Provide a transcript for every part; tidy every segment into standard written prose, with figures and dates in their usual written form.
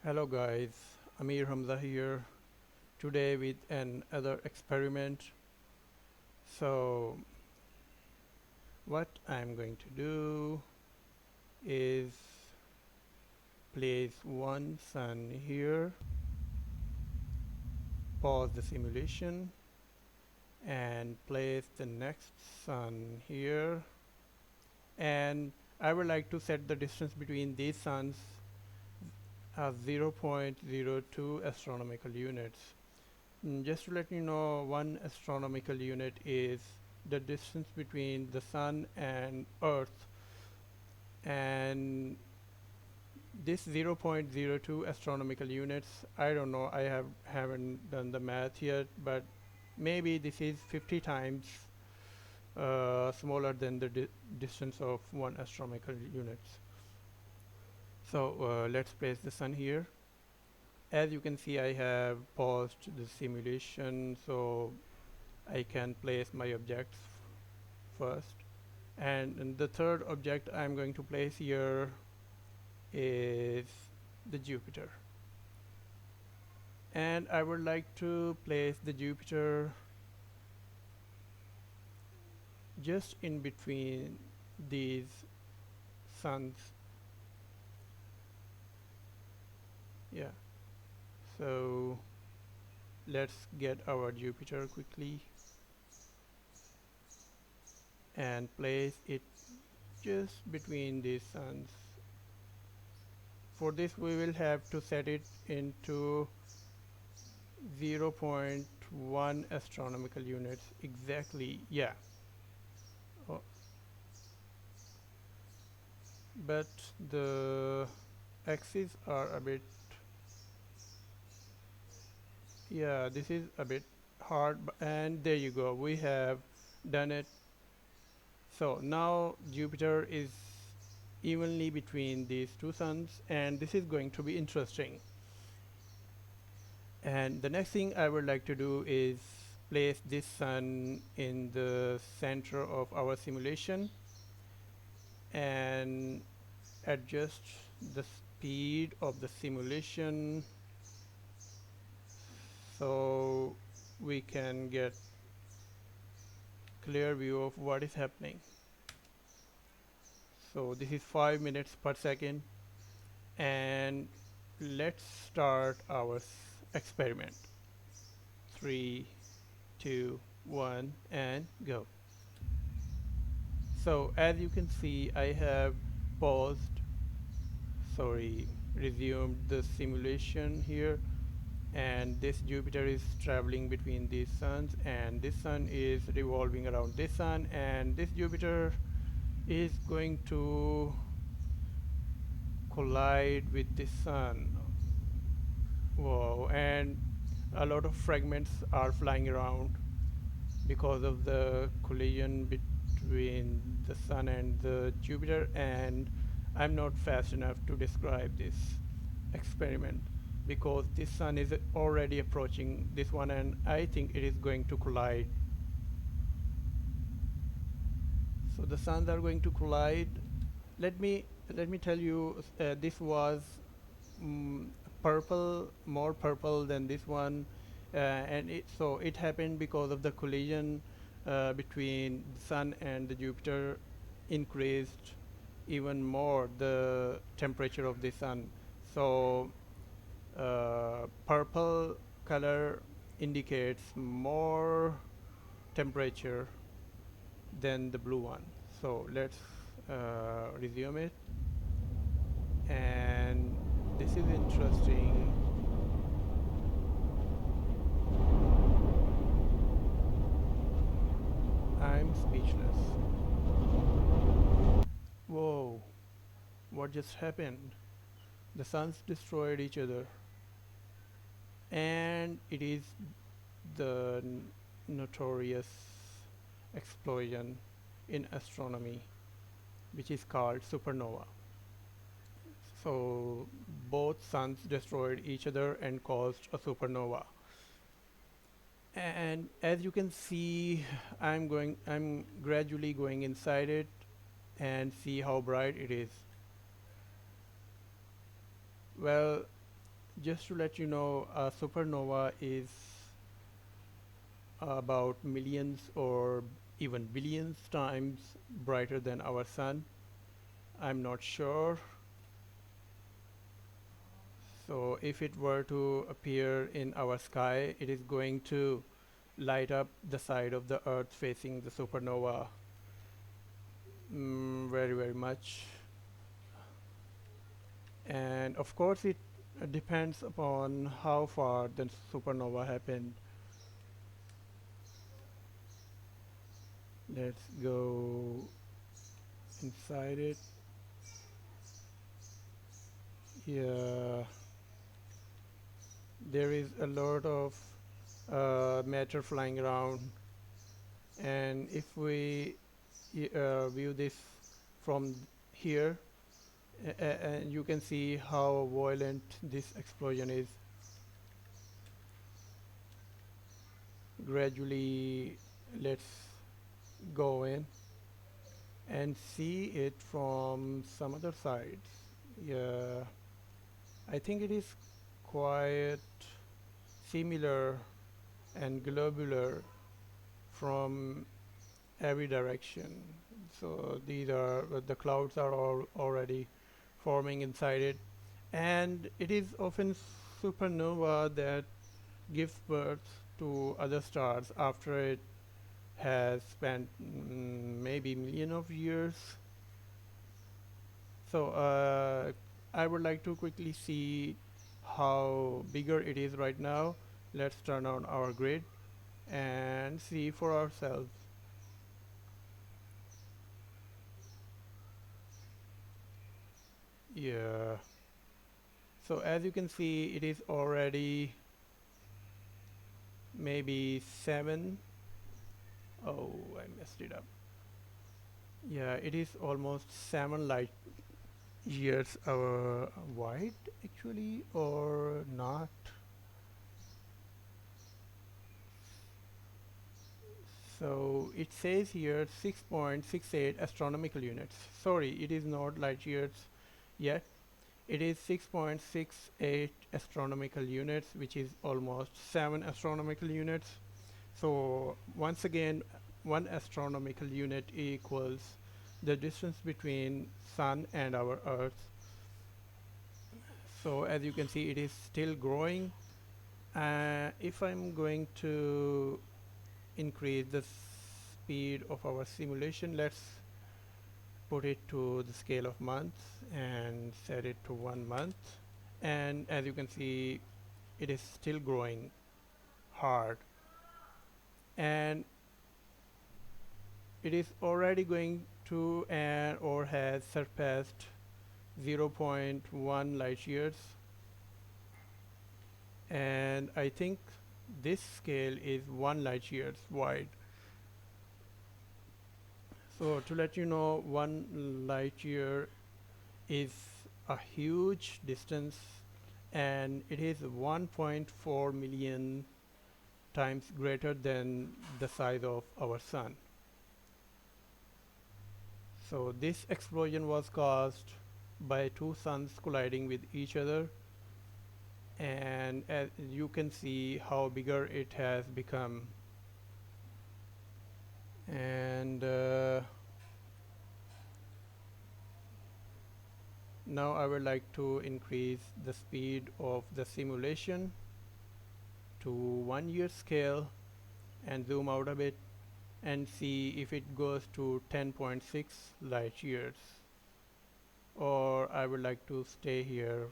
Hello guys, Amir Hamza here today with another experiment. So what I'm going to do is place one sun here, pause the simulation and place the next sun here, and I would like to set the distance between these suns as 0.02 astronomical units. Just to let you know, one astronomical unit is the distance between the sun and earth, and this 0.02 astronomical units, I don't know, haven't done the math yet, but maybe this is 50 times smaller than the distance of one astronomical units. So let's place the sun here. As you can see, I have paused the simulation so I can place my objects first. And the third object I'm going to place here is the Jupiter. And I would like to place the Jupiter just in between these suns. Yeah. So let's get our Jupiter quickly and place it just between these suns. For this we will have to set it into 0.1 astronomical units exactly. Yeah. Oh, but the axes are a bit, yeah, this is a bit hard, and there you go, we have done it. So now Jupiter is evenly between these two suns, and this is going to be interesting. And the next thing I would like to do is place this sun in the center of our simulation and adjust the speed of the simulation so we can get clear view of what is happening. So this is 5 minutes per second, and let's start our experiment. 3, 2, 1, and go. So as you can see, I have paused, sorry, resumed the simulation here, and this Jupiter is traveling between these suns, and this sun is revolving around this sun, and this Jupiter is going to collide with the sun. Wow, and a lot of fragments are flying around because of the collision between the sun and the Jupiter, and I'm not fast enough to describe this experiment because this sun is already approaching this one, and I think it is going to collide. So the suns are going to collide. Let me tell you, this was mm, purple, more purple than this one, and it happened because of the collision between the sun and the Jupiter increased even more the temperature of the sun. So purple color indicates more temperature than the blue one. So let's resume it, and this is interesting. I'm speechless. Whoa, what just happened? The suns destroyed each other, and it is the notorious explosion in astronomy, which is called supernova. So both suns destroyed each other and caused a supernova. And as you can see, I'm gradually going inside it and see how bright it is. Well, Just to let you know, a supernova is about millions or even billions times brighter than our sun. I'm not sure. So if it were to appear in our sky, it is going to light up the side of the Earth facing the supernova very, very much. And of course, it depends upon how far the supernova happened. Let's go inside it. Yeah, there is a lot of matter flying around, and if we view this from here, and you can see how violent this explosion is. Gradually, let's go in and see it from some other sides. Yeah, I think it is quite similar and globular from every direction. So these are the clouds are all already forming inside it, and it is often supernova that gives birth to other stars after it has spent maybe million of years. So I would like to quickly see how bigger it is right now. Let's turn on our grid and see for ourselves. Yeah. So as you can see, it is already maybe 7. Oh, I messed it up. Yeah, it is almost 7 light years wide actually, or not. So it says here 6.68 astronomical units. Sorry, it is not light years yet. It is 6.68 astronomical units, which is almost 7 astronomical units. So once again, 1 astronomical unit equals the distance between sun and our earth. So as you can see, it is still growing. If I'm going to increase the speed of our simulation, let's put it to the scale of months and set it to 1 month. And as you can see, it is still growing hard, and it is already going to or has surpassed zero point 0.1 light years, and I think this scale is 1 light years wide. So to let you know, 1 light year is a huge distance, and it is 1.4 million times greater than the size of our sun. So this explosion was caused by two suns colliding with each other, and as you can see how bigger it has become. And now I would like to increase the speed of the simulation to 1 year scale and zoom out a bit and see if it goes to 10.6 light years, or I would like to stay here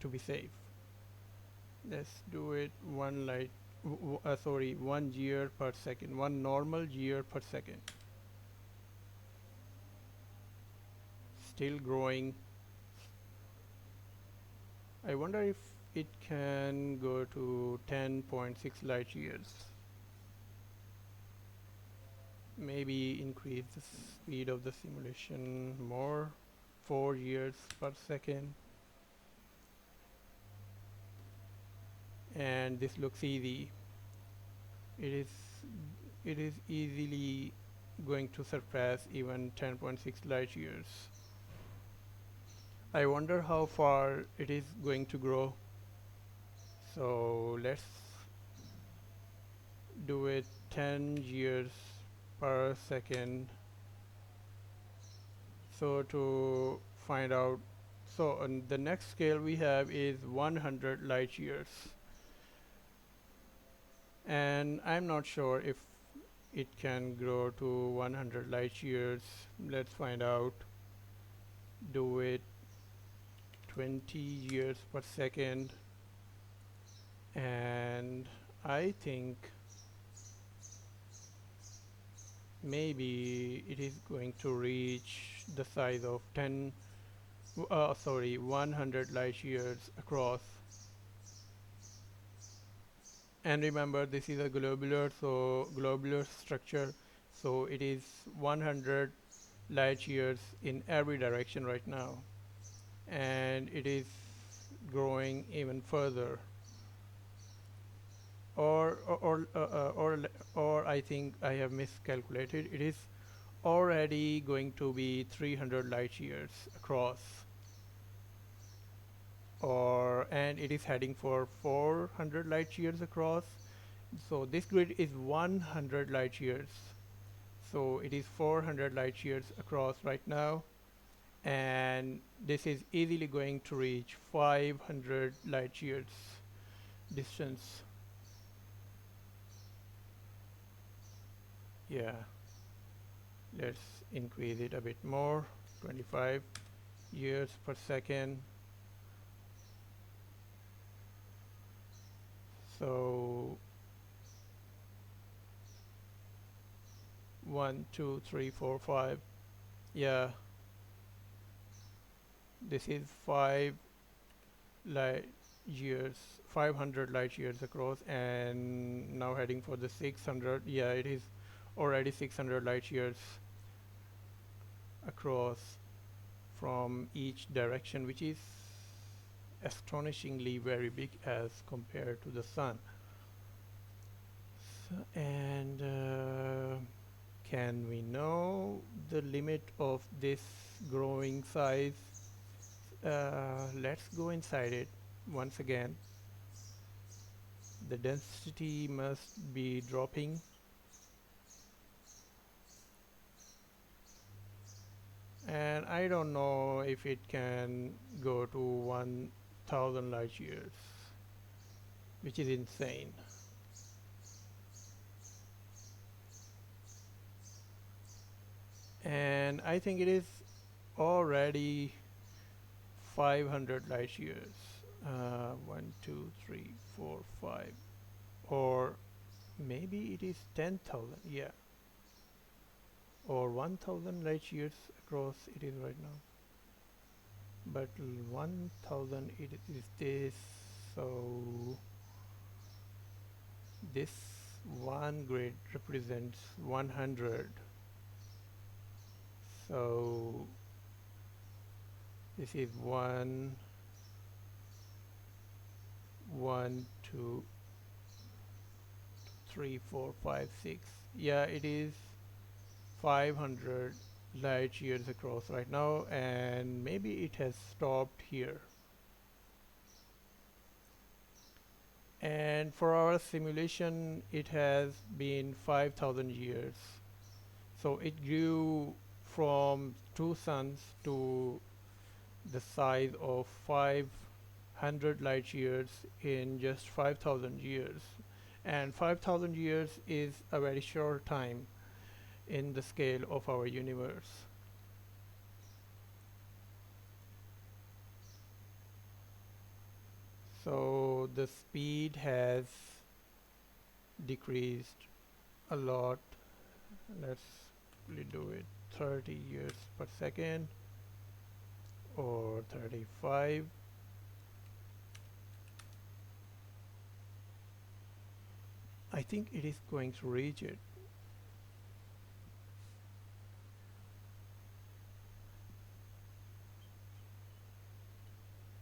to be safe. Let's do it 1 year per second, 1 normal year per second. Still growing. I wonder if it can go to 10.6 light years. Maybe increase the speed of the simulation more. 4 years per second. And this looks easy. It is it is easily going to surpass even 10.6 light years. I wonder how far it is going to grow. So let's do it 10 years per second. So to find out, so the next scale we have is 100 light years, and I'm not sure if it can grow to 100 light years. Let's find out. Do it 20 years per second, and I think maybe it is going to reach the size of 100 light years across. And remember, this is a globular, so globular structure, so it is 100 light years in every direction right now, and it is growing even further. Or I think I have miscalculated. It is already going to be 300 light years across, or and it is heading for 400 light years across. So this grid is 100 light years, so it is 400 light years across right now, and this is easily going to reach 500 light years distance. Yeah, let's increase it a bit more. 25 years per second. So 1 2 3 4 5. Yeah, this is 5 light years, 500 light years across, and now heading for the 600. Yeah, it is already 600 light years across from each direction, which is astonishingly very big as compared to the sun. So, and can we know the limit of this growing size? Let's go inside it once again. The density must be dropping, and I don't know if it can go to 1000 light years, which is insane. And I think it is already 500 light years. 1 2 3 4 5, or maybe it is 10,000. Yeah, or 1000 light years across it is right now, but 1000 it is this. So this one grid represents 100, so this is 1 1 2 3 4 5 6. Yeah, it is 500 light years across right now, and maybe it has stopped here. And for our simulation it has been 5000 years, so it grew from two suns to the size of 500 light years in just 5000 years, and 5000 years is a very short time in the scale of our universe. So the speed has decreased a lot. Let's do it 30 years per second, or 35. I think it is going to reach it.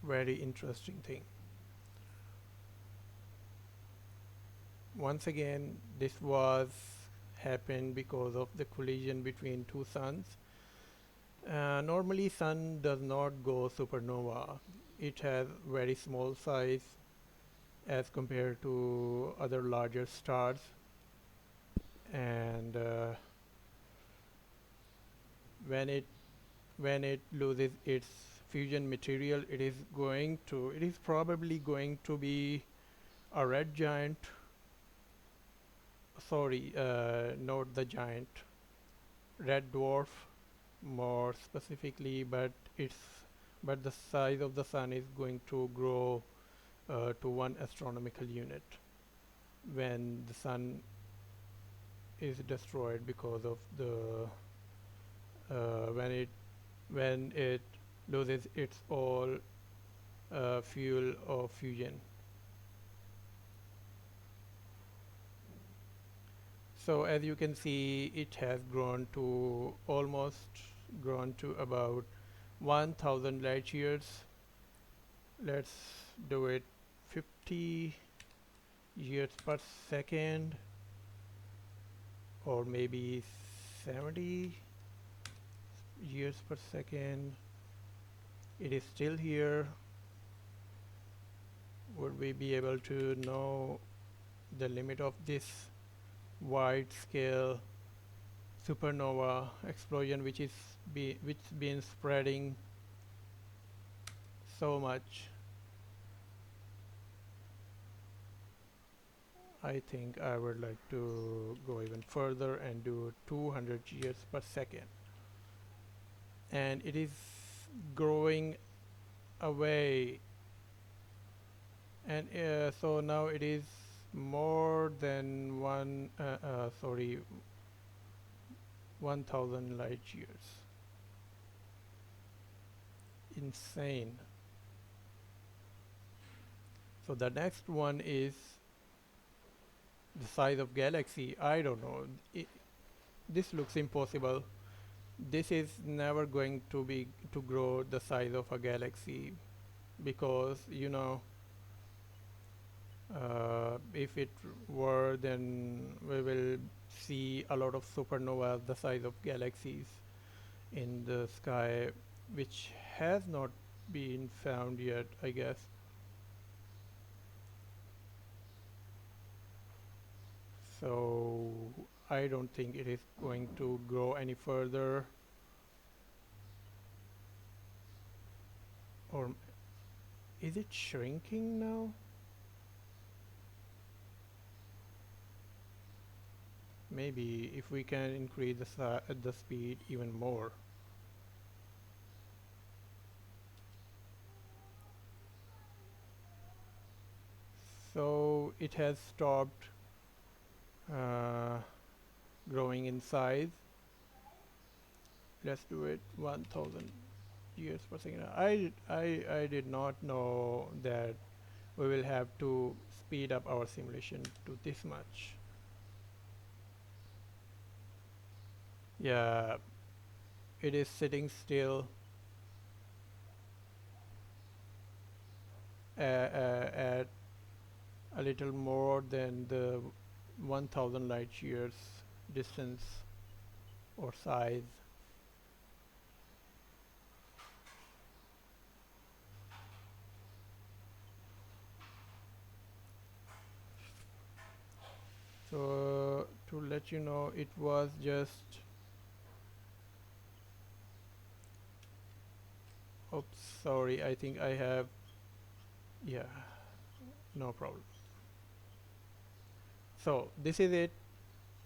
Very interesting thing. Once again, this was happened because of the collision between two suns, Normally, sun does not go supernova. It has very small size as compared to other larger stars, and when it when it loses its fusion material, it is probably going to be a red giant. Sorry, not the giant, red dwarf, more specifically, but the size of the sun is going to grow to 1 astronomical unit when the sun is destroyed because of the when it loses its all fuel of fusion. So as you can see, it has grown to about 1000 light years. Let's do it 50 years per second, or maybe 70 years per second. It is still here. Would we be able to know the limit of this wide scale supernova explosion which been spreading so much? I think I would like to go even further and do 200 years per second, and it is growing away, and so now it is more than 1000 light years. Insane. So the next one is the size of galaxy. I don't know. This looks impossible. This is never going to grow the size of a galaxy, because if it were, then we will see a lot of supernovas the size of galaxies in the sky, which has not been found yet, I guess. So I don't think it is going to grow any further, or is it shrinking now? Maybe if we can increase the speed even more. So it has stopped uh, growing in size. Let's do it 1000 years per second. I did not know that we will have to speed up our simulation to this much. Yeah, it is sitting still at a little more than the 1000 light years distance or size. So to let you know, it was just, oops, sorry, I think I have, yeah, no problem. So this is it.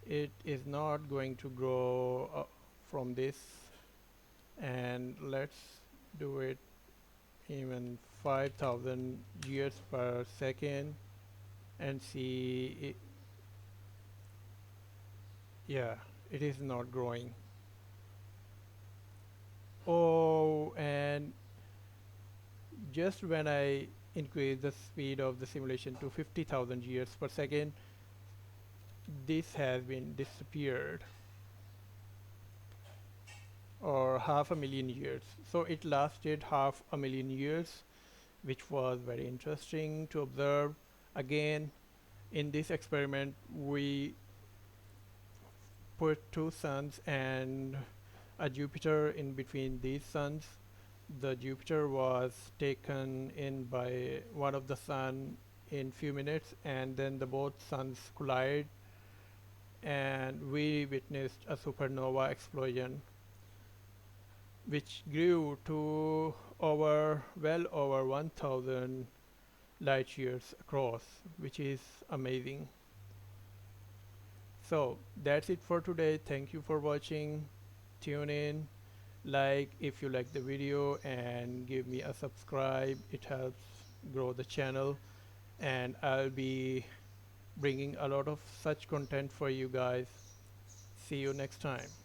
It is not going to grow from this, and let's do it even 5000 years per second and see it. Yeah, it is not growing. Oh, and just when I increase the speed of the simulation to 50,000 years per second, this has been disappeared, or half a million years. So it lasted half a million years, which was very interesting to observe. Again, in this experiment, we put two suns and a Jupiter in between these suns. The Jupiter was taken in by one of the sun in few minutes, and then the both suns collide, and we witnessed a supernova explosion, which grew to over 1,000 light years across, which is amazing. So that's it for today. Thank you for watching. Tune in, like if you like the video, and give me a subscribe. It helps grow the channel, and I'll be bringing a lot of such content for you guys. See you next time.